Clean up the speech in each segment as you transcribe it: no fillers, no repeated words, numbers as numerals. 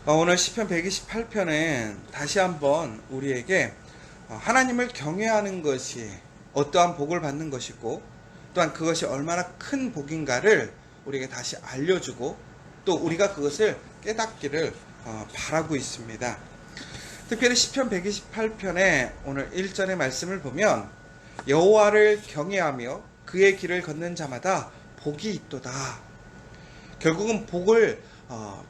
오늘 시편 128편은 다시 한번 우리에게 하나님을 경외하는 것이 어떠한 복을 받는 것이고 또한 그것이 얼마나 큰 복인가를 우리에게 다시 알려주고 또 우리가 그것을 깨닫기를 바라고 있습니다. 특별히 시편 128편의 오늘 1절의 말씀을 보면 여호와를 경외하며 그의 길을 걷는 자마다 복이 있도다. 결국은 복을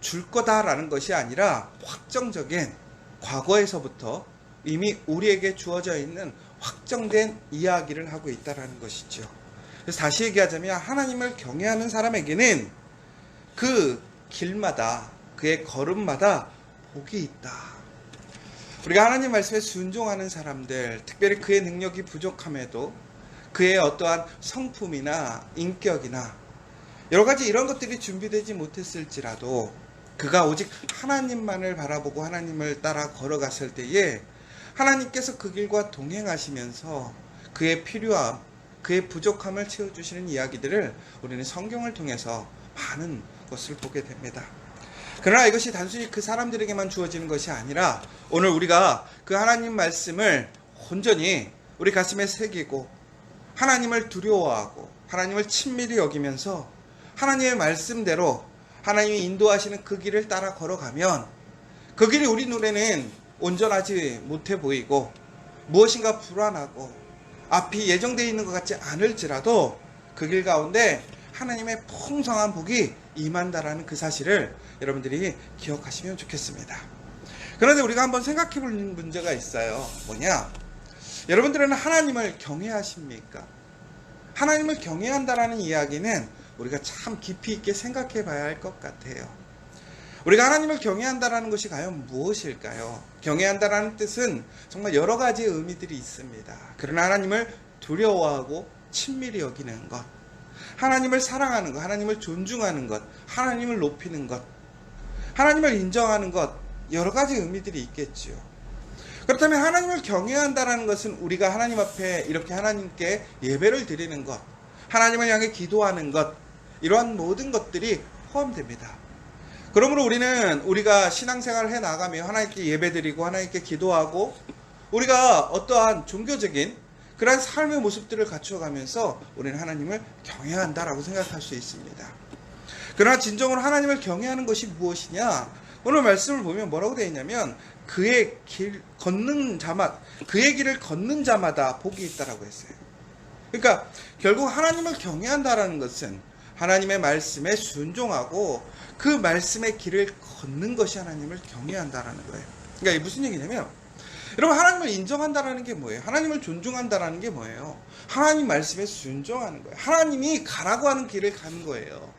줄 거다라는 것이 아니라 확정적인 과거에서부터 이미 우리에게 주어져 있는 확정된 이야기를 하고 있다는 것이죠. 그래서 다시 얘기하자면 하나님을 경외하는 사람에게는 그 길마다 그의 걸음마다 복이 있다. 우리가 하나님 말씀에 순종하는 사람들, 특별히 그의 능력이 부족함에도 그의 어떠한 성품이나 인격이나 여러 가지 이런 것들이 준비되지 못했을지라도 그가 오직 하나님만을 바라보고 하나님을 따라 걸어갔을 때에 하나님께서 그 길과 동행하시면서 그의 필요함, 그의 부족함을 채워주시는 이야기들을 우리는 성경을 통해서 많은 것을 보게 됩니다. 그러나 이것이 단순히 그 사람들에게만 주어지는 것이 아니라 오늘 우리가 그 하나님 말씀을 온전히 우리 가슴에 새기고 하나님을 두려워하고 하나님을 친밀히 여기면서 하나님의 말씀대로 하나님이 인도하시는 그 길을 따라 걸어가면 그 길이 우리 눈에는 온전하지 못해 보이고 무엇인가 불안하고 앞이 예정되어 있는 것 같지 않을지라도 그 길 가운데 하나님의 풍성한 복이 임한다라는 그 사실을 여러분들이 기억하시면 좋겠습니다. 그런데 우리가 한번 생각해 볼 문제가 있어요. 뭐냐? 여러분들은 하나님을 경외하십니까? 하나님을 경외한다라는 이야기는 우리가 참 깊이 있게 생각해 봐야 할 것 같아요. 우리가 하나님을 경외한다라는 것이 과연 무엇일까요? 경외한다라는 뜻은 정말 여러 가지 의미들이 있습니다. 그러나 하나님을 두려워하고 친밀히 여기는 것, 하나님을 사랑하는 것, 하나님을 존중하는 것, 하나님을 높이는 것, 하나님을 인정하는 것, 여러 가지 의미들이 있겠지요. 그렇다면 하나님을 경외한다라는 것은 우리가 하나님 앞에 이렇게 하나님께 예배를 드리는 것, 하나님을 향해 기도하는 것, 이러한 모든 것들이 포함됩니다. 그러므로 우리가 신앙생활을 해 나가며 하나님께 예배드리고 하나님께 기도하고 우리가 어떠한 종교적인 그러한 삶의 모습들을 갖춰가면서 우리는 하나님을 경외한다라고 생각할 수 있습니다. 그러나 진정으로 하나님을 경외하는 것이 무엇이냐? 오늘 말씀을 보면 뭐라고 되어 있냐면 그의 길을 걷는 자마다 복이 있다라고 했어요. 그러니까 결국 하나님을 경외한다라는 것은 하나님의 말씀에 순종하고 그 말씀의 길을 걷는 것이 하나님을 경외한다라는 거예요. 그러니까 이게 무슨 얘기냐면 여러분 하나님을 인정한다라는 게 뭐예요? 하나님을 존중한다라는 게 뭐예요? 하나님 말씀에 순종하는 거예요. 하나님이 가라고 하는 길을 가는 거예요.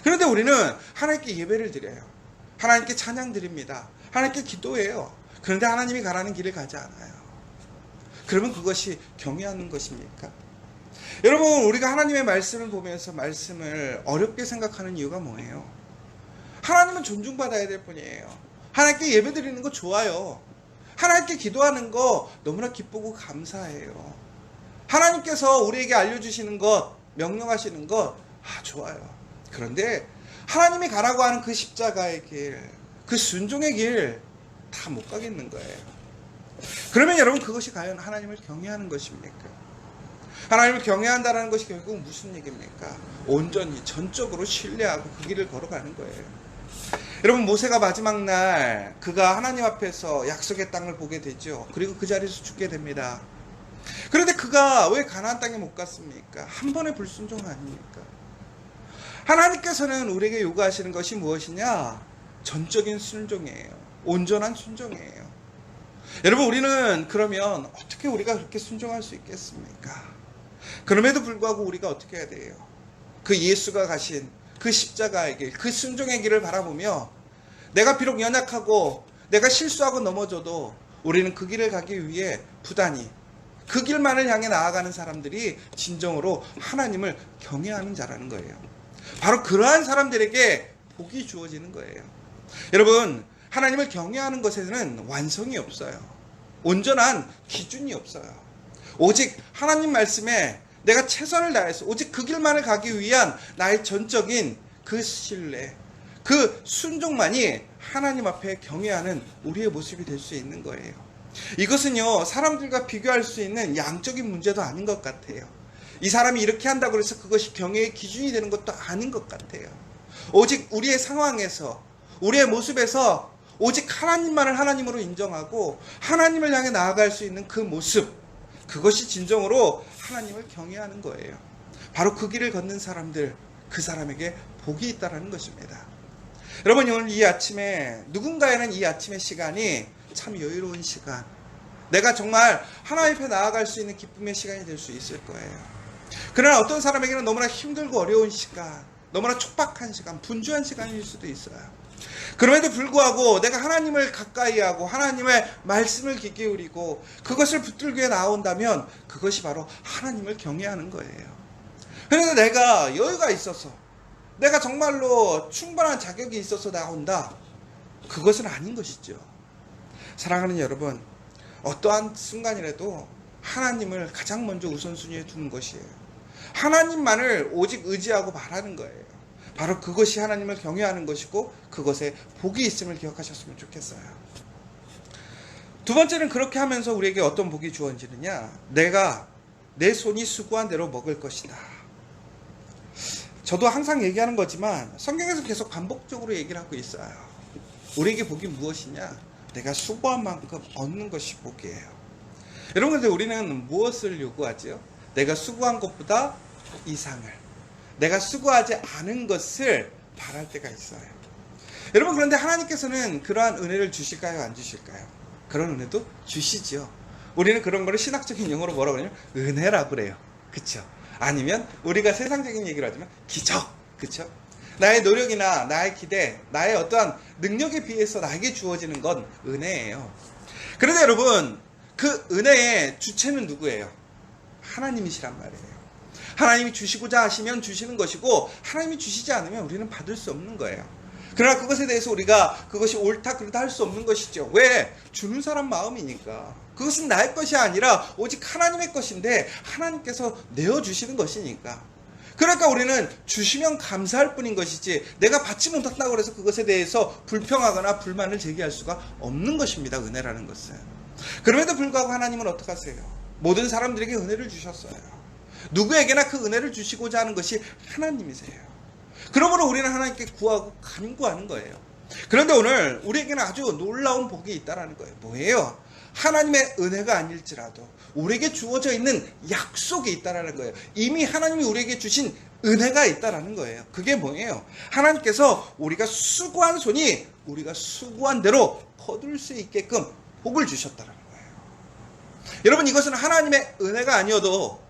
그런데 우리는 하나님께 예배를 드려요. 하나님께 찬양 드립니다. 하나님께 기도해요. 그런데 하나님이 가라는 길을 가지 않아요. 그러면 그것이 경외하는 것입니까? 여러분 우리가 하나님의 말씀을 보면서 말씀을 어렵게 생각하는 이유가 뭐예요? 하나님은 존중받아야 될 뿐이에요. 하나님께 예배드리는 거 좋아요. 하나님께 기도하는 거 너무나 기쁘고 감사해요. 하나님께서 우리에게 알려주시는 것, 명령하시는 것 좋아요. 그런데 하나님이 가라고 하는 그 십자가의 길, 그 순종의 길 다 못 가겠는 거예요. 그러면 여러분 그것이 과연 하나님을 경외하는 것입니까? 하나님을 경외한다는 것이 결국 무슨 얘기입니까? 온전히 전적으로 신뢰하고 그 길을 걸어가는 거예요. 여러분 모세가 마지막 날 그가 하나님 앞에서 약속의 땅을 보게 되죠. 그리고 그 자리에서 죽게 됩니다. 그런데 그가 왜 가나안 땅에 못 갔습니까? 한 번의 불순종 아닙니까? 하나님께서는 우리에게 요구하시는 것이 무엇이냐? 전적인 순종이에요. 온전한 순종이에요. 여러분 우리는 그러면 어떻게 우리가 그렇게 순종할 수 있겠습니까? 그럼에도 불구하고 우리가 어떻게 해야 돼요? 그 예수가 가신 그 십자가의 길, 그 순종의 길을 바라보며 내가 비록 연약하고 내가 실수하고 넘어져도 우리는 그 길을 가기 위해 부단히 그 길만을 향해 나아가는 사람들이 진정으로 하나님을 경외하는 자라는 거예요. 바로 그러한 사람들에게 복이 주어지는 거예요. 여러분 하나님을 경외하는 것에는 완성이 없어요. 온전한 기준이 없어요. 오직 하나님 말씀에 내가 최선을 다해서 오직 그 길만을 가기 위한 나의 전적인 그 신뢰, 그 순종만이 하나님 앞에 경외하는 우리의 모습이 될 수 있는 거예요. 이것은요, 사람들과 비교할 수 있는 양적인 문제도 아닌 것 같아요. 이 사람이 이렇게 한다고 해서 그것이 경외의 기준이 되는 것도 아닌 것 같아요. 오직 우리의 상황에서, 우리의 모습에서 오직 하나님만을 하나님으로 인정하고 하나님을 향해 나아갈 수 있는 그 모습, 그것이 진정으로 하나님을 경외하는 거예요. 바로 그 길을 걷는 사람들, 그 사람에게 복이 있다는 것입니다. 여러분, 오늘 이 아침에 누군가에는 이 아침의 시간이 참 여유로운 시간, 내가 정말 하나님 앞에 나아갈 수 있는 기쁨의 시간이 될 수 있을 거예요. 그러나 어떤 사람에게는 너무나 힘들고 어려운 시간, 너무나 촉박한 시간, 분주한 시간일 수도 있어요. 그럼에도 불구하고 내가 하나님을 가까이 하고 하나님의 말씀을 귀 기울이고 그것을 붙들기 위해 나온다면 그것이 바로 하나님을 경외하는 거예요. 그런데 내가 여유가 있어서, 내가 정말로 충분한 자격이 있어서 나온다, 그것은 아닌 것이죠. 사랑하는 여러분, 어떠한 순간이라도 하나님을 가장 먼저 우선순위에 두는 것이에요. 하나님만을 오직 의지하고 말하는 거예요. 바로 그것이 하나님을 경외하는 것이고 그것에 복이 있음을 기억하셨으면 좋겠어요. 두 번째는 그렇게 하면서 우리에게 어떤 복이 주어지느냐, 내가 내 손이 수고한 대로 먹을 것이다. 저도 항상 얘기하는 거지만 성경에서 계속 반복적으로 얘기를 하고 있어요. 우리에게 복이 무엇이냐? 내가 수고한 만큼 얻는 것이 복이에요. 여러분, 근데 우리는 무엇을 요구하죠? 내가 수고한 것보다 이상을, 내가 수고하지 않은 것을 바랄 때가 있어요. 여러분, 그런데 하나님께서는 그러한 은혜를 주실까요? 안 주실까요? 그런 은혜도 주시죠. 우리는 그런 거를 신학적인 용어로 뭐라고 그러냐면 은혜라고 그래요. 그쵸? 아니면 우리가 세상적인 얘기를 하자면 기적. 그쵸? 나의 노력이나 나의 기대, 나의 어떠한 능력에 비해서 나에게 주어지는 건 은혜예요. 그런데 여러분, 그 은혜의 주체는 누구예요? 하나님이시란 말이에요. 하나님이 주시고자 하시면 주시는 것이고 하나님이 주시지 않으면 우리는 받을 수 없는 거예요. 그러나 그것에 대해서 우리가 그것이 옳다 그르다 할 수 없는 것이죠. 왜? 주는 사람 마음이니까. 그것은 나의 것이 아니라 오직 하나님의 것인데 하나님께서 내어주시는 것이니까. 그러니까 우리는 주시면 감사할 뿐인 것이지 내가 받지 못한다고 해서 그것에 대해서 불평하거나 불만을 제기할 수가 없는 것입니다. 은혜라는 것은. 그럼에도 불구하고 하나님은 어떻게 하세요? 모든 사람들에게 은혜를 주셨어요. 누구에게나 그 은혜를 주시고자 하는 것이 하나님이세요. 그러므로 우리는 하나님께 구하고 간구하는 거예요. 그런데 오늘 우리에게는 아주 놀라운 복이 있다는 거예요. 뭐예요? 하나님의 은혜가 아닐지라도 우리에게 주어져 있는 약속이 있다는 거예요. 이미 하나님이 우리에게 주신 은혜가 있다는 거예요. 그게 뭐예요? 하나님께서 우리가 수고한 손이 우리가 수고한 대로 거둘 수 있게끔 복을 주셨다는 거예요. 여러분, 이것은 하나님의 은혜가 아니어도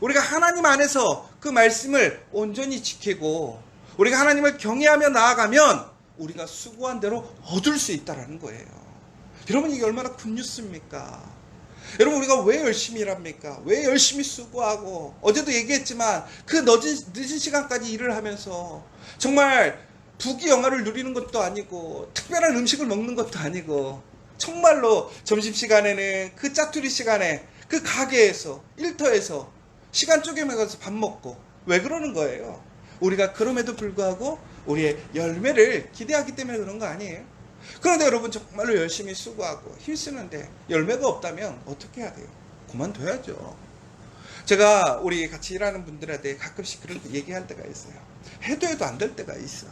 우리가 하나님 안에서 그 말씀을 온전히 지키고 우리가 하나님을 경외하며 나아가면 우리가 수고한 대로 얻을 수 있다는 거예요. 여러분, 이게 얼마나 굿뉴스입니까? 여러분, 우리가 왜 열심히 일합니까? 왜 열심히 수고하고, 어제도 얘기했지만 그 늦은 시간까지 일을 하면서 정말 부귀영화를 누리는 것도 아니고 특별한 음식을 먹는 것도 아니고 정말로 점심시간에는 그 짜투리 시간에 그 가게에서 일터에서 시간 쪼개면서 밥 먹고, 왜 그러는 거예요? 우리가 그럼에도 불구하고 우리의 열매를 기대하기 때문에 그런 거 아니에요? 그런데 여러분, 정말로 열심히 수고하고 힘쓰는데 열매가 없다면 어떻게 해야 돼요? 그만둬야죠. 제가 우리 같이 일하는 분들한테 가끔씩 그런 얘기할 때가 있어요. 해도 안 될 때가 있어.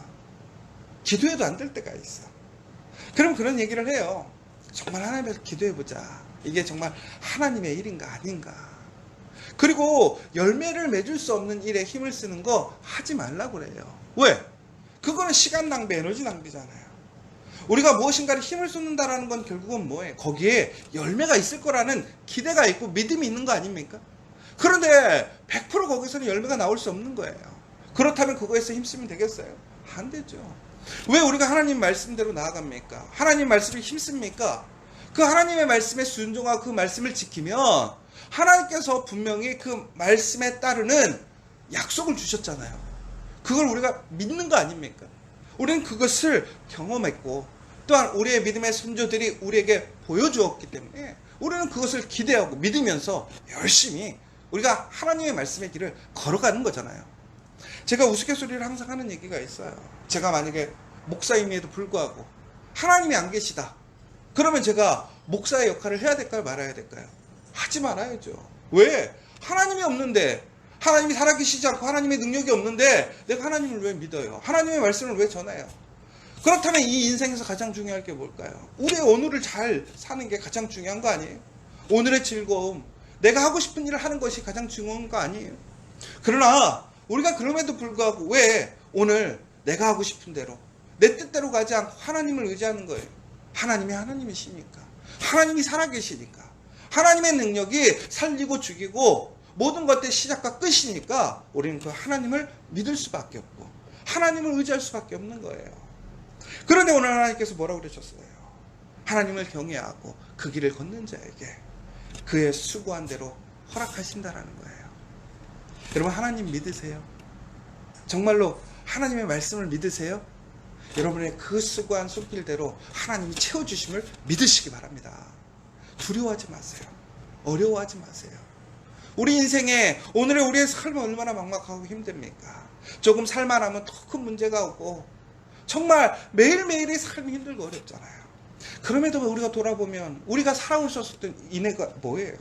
기도해도 안 될 때가 있어. 그럼 그런 얘기를 해요. 정말 하나님께서 기도해보자. 이게 정말 하나님의 일인가 아닌가. 그리고 열매를 맺을 수 없는 일에 힘을 쓰는 거 하지 말라고 그래요. 왜? 그거는 시간 낭비, 에너지 낭비잖아요. 우리가 무엇인가를 힘을 쏟는다라는 건 결국은 뭐예요? 거기에 열매가 있을 거라는 기대가 있고 믿음이 있는 거 아닙니까? 그런데 100% 거기서는 열매가 나올 수 없는 거예요. 그렇다면 그거에서 힘쓰면 되겠어요? 안 되죠. 왜 우리가 하나님 말씀대로 나아갑니까? 하나님 말씀을 힘씁니까? 그 하나님의 말씀에 순종하고 그 말씀을 지키면 하나님께서 분명히 그 말씀에 따르는 약속을 주셨잖아요. 그걸 우리가 믿는 거 아닙니까? 우리는 그것을 경험했고 또한 우리의 믿음의 선조들이 우리에게 보여주었기 때문에 우리는 그것을 기대하고 믿으면서 열심히 우리가 하나님의 말씀의 길을 걸어가는 거잖아요. 제가 우스갯소리를 항상 하는 얘기가 있어요. 제가 만약에 목사임에도 불구하고 하나님이 안 계시다. 그러면 제가 목사의 역할을 해야 될까요? 말아야 될까요? 하지 말아야죠. 왜? 하나님이 없는데, 하나님이 살아계시지 않고 하나님의 능력이 없는데 내가 하나님을 왜 믿어요? 하나님의 말씀을 왜 전해요? 그렇다면 이 인생에서 가장 중요할 게 뭘까요? 우리의 오늘을 잘 사는 게 가장 중요한 거 아니에요? 오늘의 즐거움, 내가 하고 싶은 일을 하는 것이 가장 중요한 거 아니에요? 그러나 우리가 그럼에도 불구하고 왜 오늘 내가 하고 싶은 대로 내 뜻대로 가지 않고 하나님을 의지하는 거예요? 하나님이 하나님이시니까, 하나님이 살아계시니까, 하나님의 능력이 살리고 죽이고 모든 것들의 시작과 끝이니까 우리는 그 하나님을 믿을 수밖에 없고 하나님을 의지할 수밖에 없는 거예요. 그런데 오늘 하나님께서 뭐라고 그러셨어요? 하나님을 경외하고 그 길을 걷는 자에게 그의 수고한 대로 허락하신다라는 거예요. 여러분, 하나님 믿으세요? 정말로 하나님의 말씀을 믿으세요? 여러분의 그 수고한 손길대로 하나님이 채워주심을 믿으시기 바랍니다. 두려워하지 마세요. 어려워하지 마세요. 우리 인생에 오늘의 우리의 삶은 얼마나 막막하고 힘듭니까? 조금 살만하면 더 큰 문제가 오고 정말 매일매일의 삶이 힘들고 어렵잖아요. 그럼에도 우리가 돌아보면 우리가 살아오셨던 인해가 뭐예요?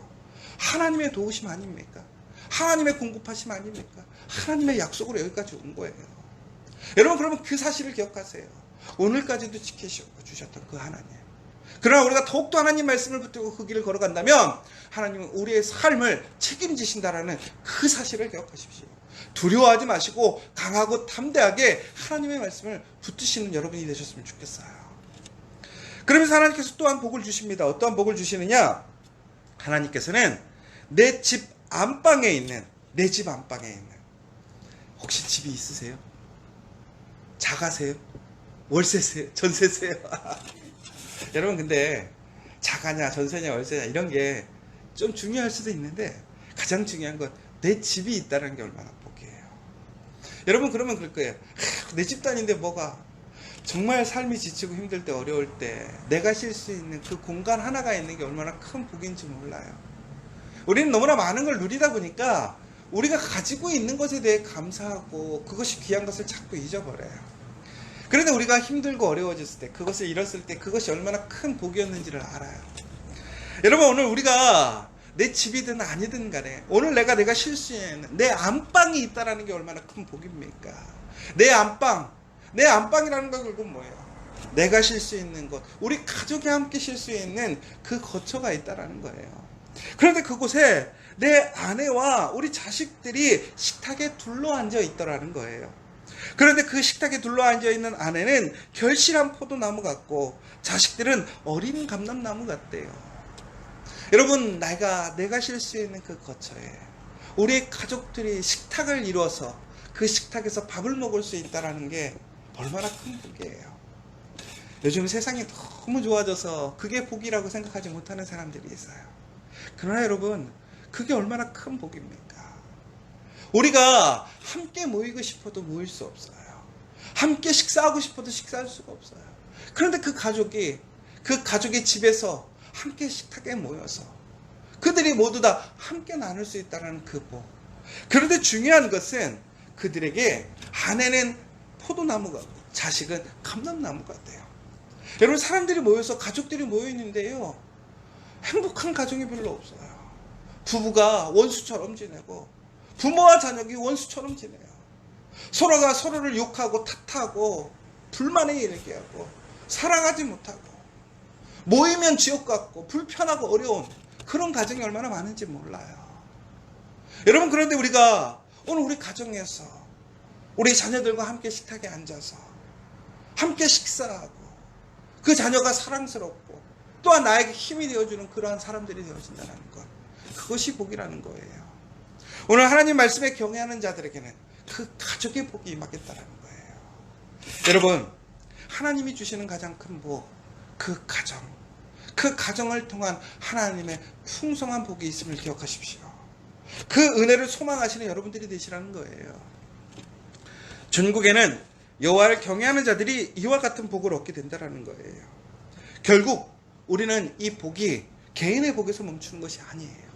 하나님의 도우심 아닙니까? 하나님의 공급하심 아닙니까? 하나님의 약속으로 여기까지 온 거예요. 여러분, 그러면 그 사실을 기억하세요. 오늘까지도 지켜주셨던 그 하나님. 그러나 우리가 더욱더 하나님 말씀을 붙들고 그 길을 걸어간다면 하나님은 우리의 삶을 책임지신다라는 그 사실을 기억하십시오. 두려워하지 마시고 강하고 담대하게 하나님의 말씀을 붙드시는 여러분이 되셨으면 좋겠어요. 그러면서 하나님께서 또한 복을 주십니다. 어떠한 복을 주시느냐? 하나님께서는 내 집 안방에 있는, 내 집 안방에 있는, 혹시 집이 있으세요? 자가세요? 월세세요? 전세세요? 여러분, 근데 자가냐 전세냐 월세냐 이런 게 좀 중요할 수도 있는데 가장 중요한 건 내 집이 있다는 게 얼마나 복이에요. 여러분, 그러면 그럴 거예요. 내 집도 아닌데 뭐가, 정말 삶이 지치고 힘들 때, 어려울 때 내가 쉴 수 있는 그 공간 하나가 있는 게 얼마나 큰 복인지 몰라요. 우리는 너무나 많은 걸 누리다 보니까 우리가 가지고 있는 것에 대해 감사하고 그것이 귀한 것을 자꾸 잊어버려요. 그런데 우리가 힘들고 어려워졌을 때, 그것을 잃었을 때 그것이 얼마나 큰 복이었는지를 알아요. 여러분, 오늘 우리가 내 집이든 아니든 간에 오늘 내가 쉴 수 있는 내 안방이 있다는 게 얼마나 큰 복입니까? 내 안방이라는 건 결국 뭐예요? 내가 쉴 수 있는 곳, 우리 가족이 함께 쉴 수 있는 그 거처가 있다는 거예요. 그런데 그곳에 내 아내와 우리 자식들이 식탁에 둘러앉아 있더라는 거예요. 그런데 그 식탁에 둘러앉아 있는 아내는 결실한 포도나무 같고 자식들은 어린 감람나무 같대요. 여러분, 내가 쉴 수 있는 그 거처에 우리 가족들이 식탁을 이루어서 그 식탁에서 밥을 먹을 수 있다는 게 얼마나 큰 복이에요. 요즘 세상이 너무 좋아져서 그게 복이라고 생각하지 못하는 사람들이 있어요. 그러나 여러분, 그게 얼마나 큰 복입니까? 우리가 함께 모이고 싶어도 모일 수 없어요. 함께 식사하고 싶어도 식사할 수가 없어요. 그런데 그 가족의 집에서 함께 식탁에 모여서 그들이 모두 다 함께 나눌 수 있다는 그 복. 그런데 중요한 것은 그들에게 아내는 포도나무 같고 자식은 감람나무 같대요. 여러분, 사람들이 모여서 가족들이 모여 있는데요, 행복한 가정이 별로 없어요. 부부가 원수처럼 지내고 부모와 자녀가 원수처럼 지내요. 서로가 서로를 욕하고 탓하고 불만에 이르게 하고 사랑하지 못하고 모이면 지옥 같고 불편하고 어려운 그런 가정이 얼마나 많은지 몰라요. 여러분, 그런데 우리가 오늘 우리 가정에서 우리 자녀들과 함께 식탁에 앉아서 함께 식사하고 그 자녀가 사랑스럽고 또한 나에게 힘이 되어주는 그러한 사람들이 되어진다는 것, 그것이 복이라는 거예요. 오늘 하나님 말씀에 경외하는 자들에게는 그 가족의 복이 임하겠다는 거예요. 여러분, 하나님이 주시는 가장 큰 복, 그 가정을 통한 하나님의 풍성한 복이 있음을 기억하십시오. 그 은혜를 소망하시는 여러분들이 되시라는 거예요. 전국에는 여호와를 경외하는 자들이 이와 같은 복을 얻게 된다는 거예요. 결국 우리는 이 복이 개인의 복에서 멈추는 것이 아니에요.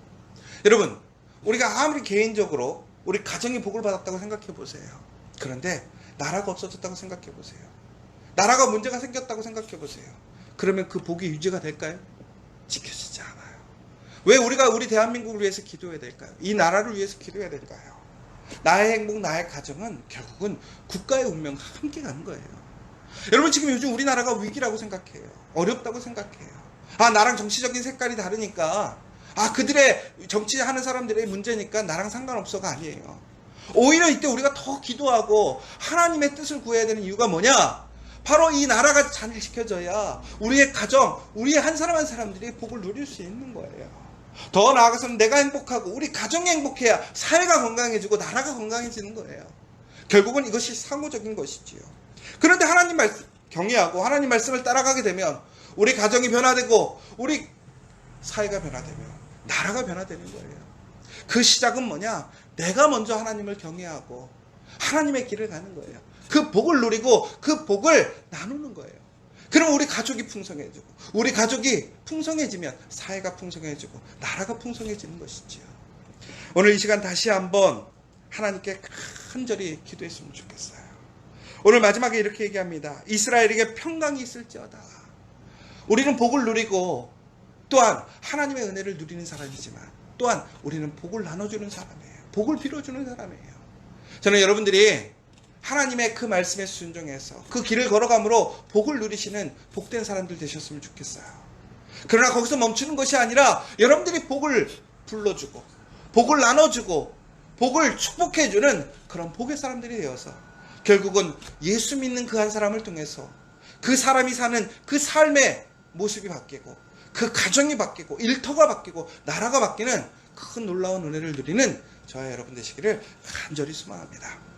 여러분, 우리가 아무리 개인적으로 우리 가정이 복을 받았다고 생각해 보세요. 그런데 나라가 없어졌다고 생각해 보세요. 나라가 문제가 생겼다고 생각해 보세요. 그러면 그 복이 유지가 될까요? 지켜지지 않아요. 왜 우리가 우리 대한민국을 위해서 기도해야 될까요? 이 나라를 위해서 기도해야 될까요? 나의 행복, 나의 가정은 결국은 국가의 운명과 함께 가는 거예요. 여러분, 지금 요즘 우리나라가 위기라고 생각해요. 어렵다고 생각해요. 나랑 정치적인 색깔이 다르니까, 그들의 정치하는 사람들의 문제니까 나랑 상관없어가 아니에요. 오히려 이때 우리가 더 기도하고 하나님의 뜻을 구해야 되는 이유가 뭐냐? 바로 이 나라가 잘 지켜져야 우리의 가정, 우리의 한 사람 한 사람들이 복을 누릴 수 있는 거예요. 더 나아가서는 내가 행복하고 우리 가정이 행복해야 사회가 건강해지고 나라가 건강해지는 거예요. 결국은 이것이 상호적인 것이지요. 그런데 하나님 말씀 경외하고 하나님 말씀을 따라가게 되면 우리 가정이 변화되고 우리 사회가 변화되면 나라가 변화되는 거예요. 그 시작은 뭐냐? 내가 먼저 하나님을 경외하고 하나님의 길을 가는 거예요. 그 복을 누리고 그 복을 나누는 거예요. 그럼 우리 가족이 풍성해지고 우리 가족이 풍성해지면 사회가 풍성해지고 나라가 풍성해지는 것이지요. 오늘 이 시간 다시 한번 하나님께 간절히 기도했으면 좋겠어요. 오늘 마지막에 이렇게 얘기합니다. 이스라엘에게 평강이 있을지어다. 우리는 복을 누리고 또한 하나님의 은혜를 누리는 사람이지만 또한 우리는 복을 나눠주는 사람이에요. 복을 빌어주는 사람이에요. 저는 여러분들이 하나님의 그 말씀에 순종해서 그 길을 걸어감으로 복을 누리시는 복된 사람들 되셨으면 좋겠어요. 그러나 거기서 멈추는 것이 아니라 여러분들이 복을 불러주고 복을 나눠주고 복을 축복해주는 그런 복의 사람들이 되어서 결국은 예수 믿는 그 한 사람을 통해서 그 사람이 사는 그 삶의 모습이 바뀌고 그 가정이 바뀌고 일터가 바뀌고 나라가 바뀌는 큰 놀라운 은혜를 누리는 저와 여러분 되시기를 간절히 소망합니다.